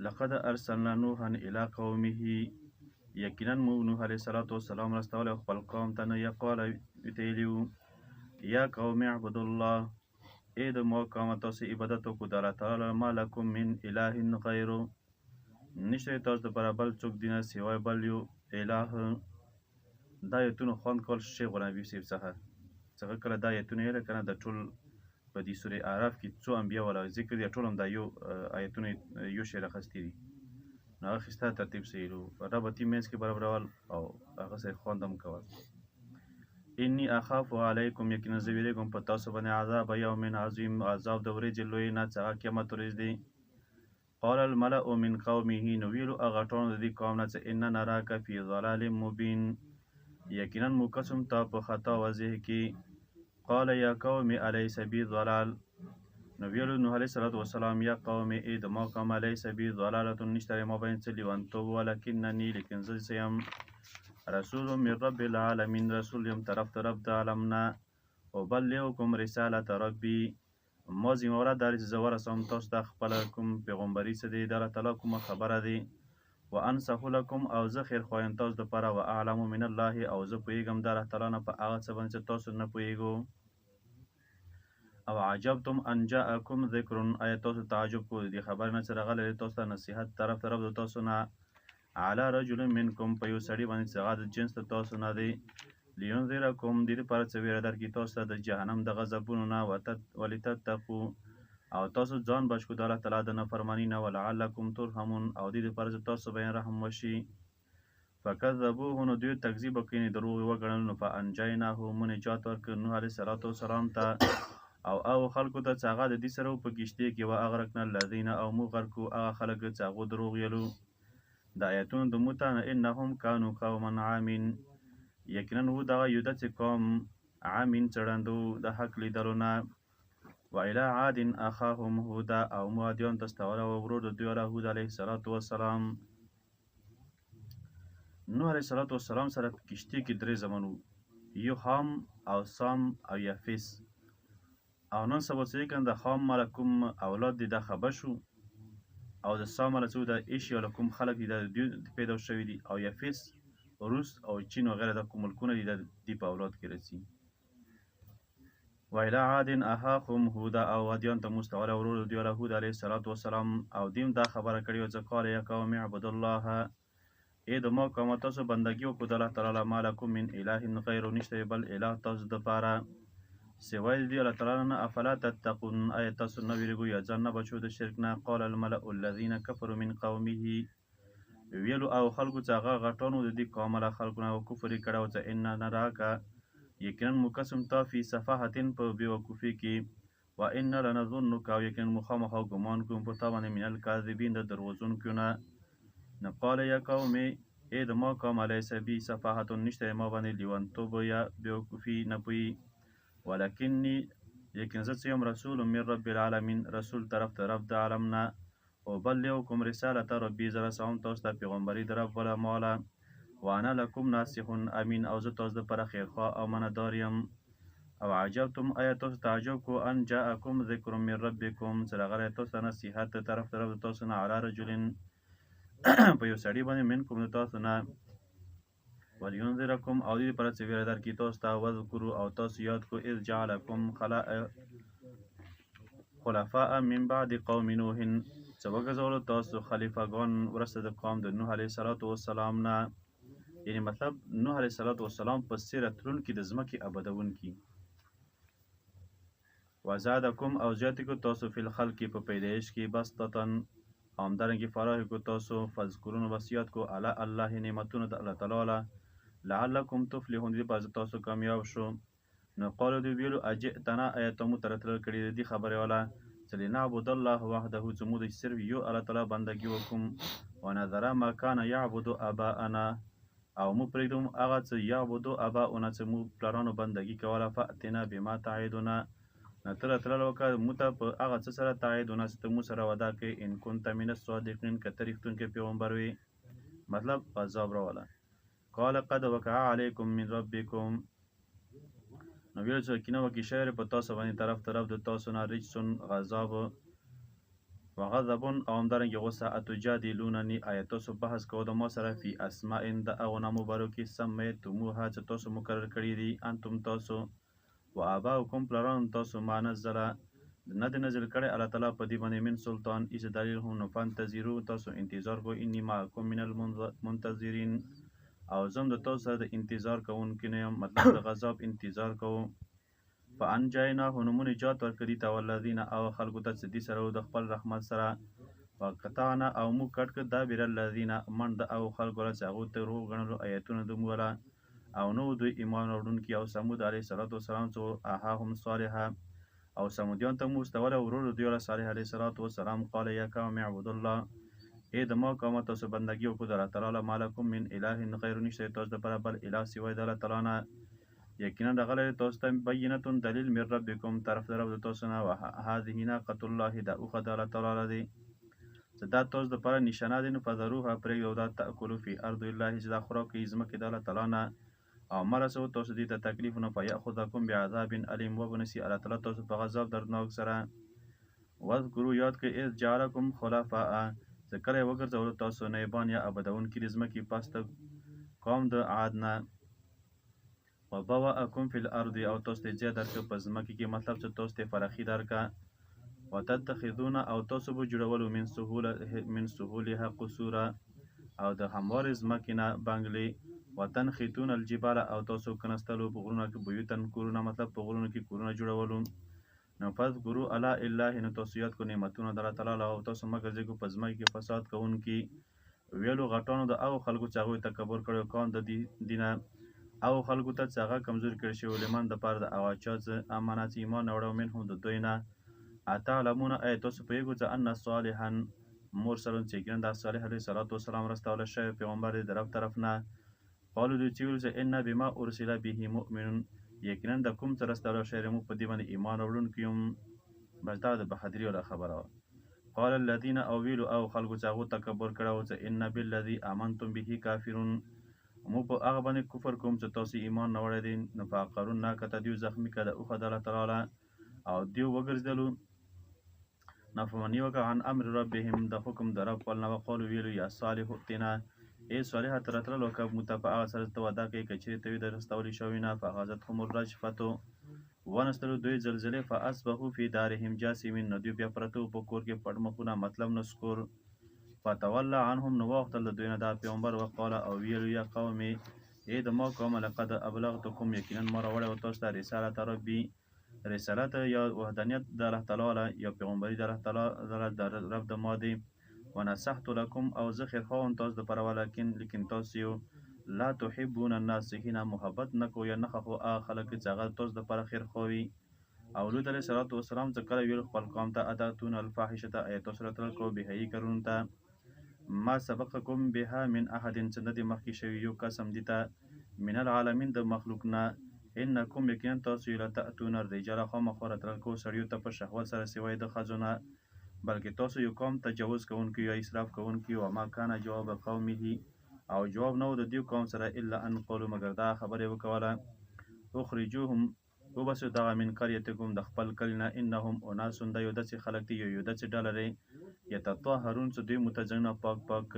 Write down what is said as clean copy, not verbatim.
لقد ارسلنا نوحا الى قومه یقینا موږ نوح علیه السلام راستولی خپل قوم ته نه یقال ویلی وو یا قوم اعبدوا الله ای د ما قومه تاسو عبادت وکړو د الله تعالی ما لکم من اله غیره نشته تاسو دپاره بل څوک دي نه سوای بل یو اله. دا ایتونو خوند کول شیخ غلام حبیب صاحب څخه کله دا ایتونه یې که نه د ټول په دې سورې اعراف کې څو انبیا والا ذکر دي ټول هم دا یو ایتونه یو شی راخیستي دي نو هغه اخیسته ترتیب صحیح و ربط یې منځ کې برابرول او هغه سره خوند هم کول. انی اخاف علیکم یقینا زه ویریږم په تاسو باندې عذاب یوم عظیم عذاب د ورځې لوی نه چې هغه قیامت ورځ دی. قال الملأ من قومه نو ویلو هغه ټول د دې قوم نه چې ان نراک فی ضلال مبین یقینا موږ قسم تا په خطا واضح کې. قال یا قوم الیس بی ضلال نو ویلو نوح علیه السلام یا قوم ای د ما قوم الیس بی ضلالة نشته ما باندې څه لیونتوب ولکننی لیکن زه یم رسول من رب العالمین رسول یم طرف د عالمنا وبلغکم رسالة ربی ما ذمه دار چې زه ورسوم تاسو ته خپله کوم پیغمبري څه دی د الله تعالی کومه خبره دی. وانصح لکم او زه خیر خوایم تاسو دپاره واعلم من الله او زه پوهېږم د الله تعالی نه په هغه څه باندې چې تاسو نه پوهېږو. او عجبتم ان جاءکم ذکر آیا تاسو تعجب کو د دې خبرې نه چې راغلی تاسو ته نصیحت طرف د تاسو نه علی رجل منکم په یو سړي باندې چې هغه د جنس د تاسو نه دی لینذرکم دې دپاره چې ویره درکړي تاسو ته د جهنم د غضبونو نه ولتتقوا او تاسو ځان بچ کړو د الله تعالی د نافرماني نه ولعلکم ترحمون او دې دپاره چې تاسو باندې رحم وشي. فکذبوه نو دوی تکذیب وکړي دروغ یې وګڼل نو فانجیناه مو نجات ورکړ نوح علیه السلام ته او خلکو ته چې هغه د دې سره په کشتۍ کې واغرقنا الذین او موږ غرق کړو هغه خلک چې هغو دروغ ویلو. د آیتونو د متانه انهم کانوا قوما عامین یقینا و دغه یو داسې قوم عامین څړندو د حق لیدلو نه. وإلی عاد اخاهم هودا او مو عادیان ته استولی و ورور د دوی هود علیه السلام. نوح علیه السلام سره په کشتۍ کې درې زامن وو یو حام او سام او یافیس او نن سبا چې کوم د حام ماله کوم اولاد دي دا خبر شو او د سام ماله څو د ایشیا له کوم خلک دي د دوی پیدا شوي دي او یافیس روس او چین وغیره د کوم ملکونه دي د دې په اولاد کې رسي. وإلی عاد اخاهم هودا او عادیان ته مستولی ورور د دوی هود علیه السلام او دیم دا خبره کړې وه چې قال یا قوم اعبدوا الله ای د ما قومه تاسو بندګي وکړو د الله تعالی ما لکم من اله غیره نشته بل اله تاسو دپاره سوای د دې الله تعالی نه افلا تتقون آیا تاسو نه ویریږئ یا ځان نه بچو د شرک نه. قال الملأ الذین کفروا من قومه ویلو او خلکو چې هغه غټانو د دې قوم له خلکو نه کفر یې کړی و چې انا نراکه یقینا مو قسم تا فی صفاحة په بېوقوفۍ کې و انا لنظنک او یقینا مو خامخا ګمان کوم په تا باندې من الکاذبین د دروغجونکو نه. نو قال یا قوم ای د ما قوم الیس بی صفاحة نشته ما باندې لیونتوب یا بېوقوفي نه پوهي ولکنی یقینا زه یم رسول من رب العالمین رسول طرف ته رب د عالم نه وبلغکم رسالة ربی زه رسوم تاسو ته پیغمبري د رب ماله وانا لکم ناصح امین او زه تاسو دپاره خیرخواه او منهدار یم. او عجبتم آیا تاسو تعجب کو ان جاءکم ذکر من ربکم چې راغلی تاسو ته نصیحت د طرف د رب د تاسو نه علی رجل په یو سړي باندې منکم د تاسو نه ولینذرکم او دې دپاره چې ویره درکړي تاسو ته واذکروا او تاسو یاد کو اذ جعلکم خلفاء من بعد قوم نوح چې وګرځولو تاسو خلیفګان وروسته د قوم د نوح علیه السلام نه یعنی مطلب نوح علیه السلام په څېره تلونکي د ځمکې ابدونکي. وزادکم او زیاتې کو تاسو فی الخلق په پیدایش کې بسطتن او همدارنګې فراخ کو تاسو فذکرون وصیت کو علی الله نعمتونه د الله تعالی لعلکم تفلحون دې پازه تاسو کامیاب شو. نو قالو دوی ویلو اجئتنا آیا ته مو ترتلل کړي د دې خبرې والا چې لنعبد الله وحده چې موږ د صرف یو الله تعالی بندګي وکړو ونذر ما کان یعبد آباءنا او مو پرېږدم هغه چې یعبدو آباؤنا چې موږ پلارانو بندګي کوله فأتنا بما تعدنا نو ته راتلل وکړه موږ ته په هغه څه سره تعدنا چې ته موږ سره وعده کوې ان کنت من الصادقین که ته رښتونکی پیغمبر وې مطلب عذاب راوله. قال قد وقع علیکم من ربکم نو ویل چې یقینا وکړي شوی په تاسو باندې طرف د تاسو نه رجسون عذاب وغضب او همدارنګه غصه اتجادلونني آیا تاسو بحث کوو د ما سره فی اسماء د هغو نامو بارو کې سمیتموها چې تاسو مقرر کړي دي انتم تاسو و آباؤکم پلران تاسو ما نزله نه د نزل کړی الله تعالی په دې باندې من سلطان ایز دلیل هم نو فانتظرو تاسو انتظار کو انی معکم من المنتظرین او زم د تاسو سره د انتظار کوونکي نه یم مطلب د غضب انتظار کوو فانجیناه نو مونږ نجات ورکړي ته والذین او خلکو ته چې دې سره د خپل رحمت سره وقطعنا او موږ کټ کړ دابر الذین من د او خلکو له چې هغوی ته روغ ګڼلو ایتونه د موږ او نو دوی ایمان وروړونکي او ثمود علیه السلام څو اهاهم صالحه او سمودیان ته مو استوله ورور دوی له صالح علیه السلام قال یا قوم اعبدوا الله ای د ما قوم تاسو بندګي وکړو د الله تعالی مالکم من اله غیر نشته تاسو د پر بل اله سوی د الله تعالی نه یقینا دغه لري تاسو ته بینتون دلیل من ربکم طرف در رب تاسو نه هذه ناقۃ الله د اوخه د الله تعالی دی دا تاسو د پر نشانه دي نو فذروها پر یو د تاکلوا فی ارض الله چې د خوراک ازمکه د الله تعالی نه او مرسو تاسو دې ته تکلیف نه فیاخذکم بعذاب الیم وبنسی الله تعالی تاسو په غضب دردناک سره واذکروا یاد کې اذ جعلکم خلفاء ذکر وګرځول تاسو نه بان یا ابدون کې رزمکی پاست قوم د عاد نه وبواءکم فی الارض او تاسو ته زیات درک په ځمکه کې مطلب چې تاسو ته فرخی درکا وتتخذون او تاسو به جوړولو من سهولها قصورا او د هموار ځمکې نه بنگلې وتنخیتون الجبال او تاسو کنستلو په غرونو کې بیوتن کورونه مطلب په غرونو کې کورونه جوړولو نو فذکروا علی الله نو تاسو یاد کو نعمتونه د الله تعالی او تاسو مګر ځکه په ځمکه کې فساد کوونکی ویلو غټانو د او خلکو چې هغوی تکبر کړو کان د دینه او خلکو ته چې هغه کمزور کړی شوی لمن د پاره د هغه چا چې امانت ایمان وړو منهم د دوی نه اتعلمون ای تاسو پوهیږئ چې ان صالحا مرسلون چې ګرن د صالح علیه السلام رستوله شوی پیغمبر د رب طرف نه قالو دوی چې ویل چې ان بما ارسل به مؤمنون یقینا د کوم چې رستوله شوی مو په دې باندې ایمان وړونکي یم بس دا د بهادري ولا خبره قال الذين او ویلو او خلکو چې هغو تکبر کړو چې ان بالذي امنتم به کافرون مو په هغه باندې کفر کوم چې تاسو ایمان نه وړی دي نو فعقرون ناقة دیو زخمي کړه اوښه د الله تعالی او دیو وګرځېدلو نفمن وکړه عن امر ربهم د حکم د رب خپل نه وقالو ویلو یا صالح ائتنا ای صالحه ته راتللو که موږ ته په هغه سره ته وعده کوې که چېرې ته وي د رستولي شوي نه فاخذتهم الرجفتو ونستلو دوی زلزلې فاصبحوا فی دارهم جاثمین نو دوی بیا پرته وو په کور کې پټ مخونه مطلب نسکور فتولى عنهم نو واوښتل د دوی نه دا پیغمبر وقاله او ویلو یا قومې ای د ما قومه لقد ابلغتکم یقینا ما راوړی و تاسو ته رسالت ربي رسالت یا وحدانیت د الله تعالی یا پیغمبري د الله تعالی د رب د ما دی ونصحت لكم او زه خیرخواهم تاسو دپاره لیکن تاسو یو لا تحبون الناصحین محبت نه کوو یا نه خوښو هغه خلک چې هغه تاسو دپاره خیرخوا وي او لوط علیه السلام چې کله ویل خپل قوم ته اتاتون الفاحشة ایا تاسو راتلل کوو بهایي کارونو ته ما سبقکم بها من احد چې نه دې مخکې شوي یو قسم دي ته من العالمین د مخلوق نه انکم یقینا تاسو لتأتون الرجال خامخا راتلل کوو سړیو ته په شهوت سره سوی د ښځو نه بلکې تاسو یو قوم تجاوز کوونکي یا اسراف کوونکي وما کان جواب قومه او جواب نه و د دې قوم سره الا ان قولوا مګر دا خبرې وکوله اخرجوهم وباسو دغه من قریتکم د خپل کلي نه انهم اناس دا یو داسې خلک دي یو داسې ډله دی یتطهرون چې دوی متځنه پاک